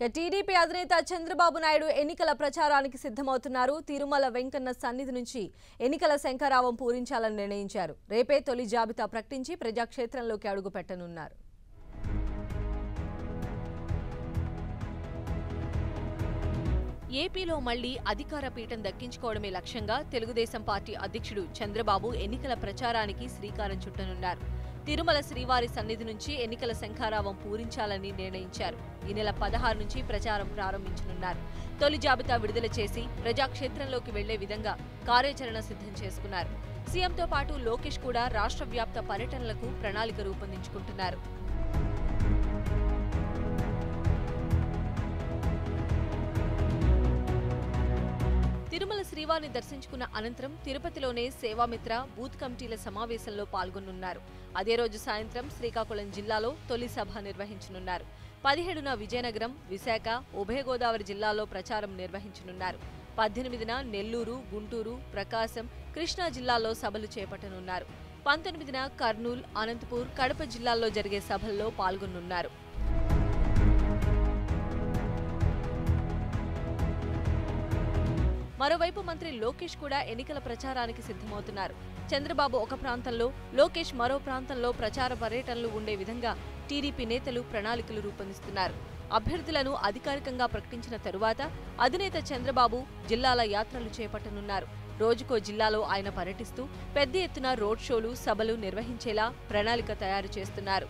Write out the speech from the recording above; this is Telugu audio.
టీడీపీ అధినేత చంద్రబాబు నాయుడు ఎన్నికల ప్రచారానికి సిద్ధమవుతున్నారు. తిరుమల వెంకన్న సన్నిధి నుంచి ఎన్నికల శంఖారావం పూరించాలని నిర్ణయించారు. రేపే తొలి జాబితా ప్రకటించి ప్రజాక్షేత్రంలోకి అడుగుపెట్టనున్నారు. ఏపీలో మళ్లీ అధికార పీఠం దక్కించుకోవడమే లక్ష్యంగా తెలుగుదేశం పార్టీ అధ్యక్షుడు చంద్రబాబు ఎన్నికల ప్రచారానికి శ్రీకారం చుట్టనున్నారు. తిరుమల శ్రీవారి సన్నిధి నుంచి ఎన్నికల శంఖారావం పూరించాలని నిర్ణయించారు. ఈ నెల 16 నుంచి ప్రచారం ప్రారంభించనున్నారు. తొలి జాబితా విడుదల చేసి ప్రజాక్షేత్రంలోకి వెళ్లే విధంగా కార్యాచరణ సిద్ధం చేసుకున్నారు. సీఎంతో పాటు లోకేష్ కూడా రాష్ట్ర వ్యాప్త పర్యటనలకు ప్రణాళిక రూపొందించుకుంటున్నారు. తిరుమల శ్రీవారిని దర్శించుకున్న అనంతరం తిరుపతిలోనే సేవామిత్ర బూత్ కమిటీల సమావేశంలో పాల్గొనున్నారు. అదే రోజు సాయంత్రం శ్రీకాకుళం జిల్లాలో తొలి సభ నిర్వహించనున్నారు. 17న విజయనగరం, విశాఖ, ఉభయ గోదావరి జిల్లాల్లో ప్రచారం నిర్వహించనున్నారు. 18న నెల్లూరు, గుంటూరు, ప్రకాశం, కృష్ణా జిల్లాల్లో సభలు చేపట్టనున్నారు. 19న కర్నూలు, అనంతపూర్, కడప జిల్లాల్లో జరిగే సభల్లో పాల్గొనున్నారు. మరోవైపు మంత్రి లోకేష్ కూడా ఎన్నికల ప్రచారానికి సిద్ధమవుతున్నారు. చంద్రబాబు ఒక ప్రాంతంలో, లోకేష్ మరో ప్రాంతంలో ప్రచార పర్యటనలు ఉండే విధంగా టీడీపీ నేతలు ప్రణాళికలు రూపొందిస్తున్నారు. అభ్యర్థులను అధికారికంగా ప్రకటించిన తరువాత అధినేత చంద్రబాబు జిల్లాల యాత్రలు చేపట్టనున్నారు. రోజుకో జిల్లాలో ఆయన పర్యటిస్తూ పెద్ద ఎత్తున రోడ్ షోలు, సభలు నిర్వహించేలా ప్రణాళిక తయారు చేస్తున్నారు.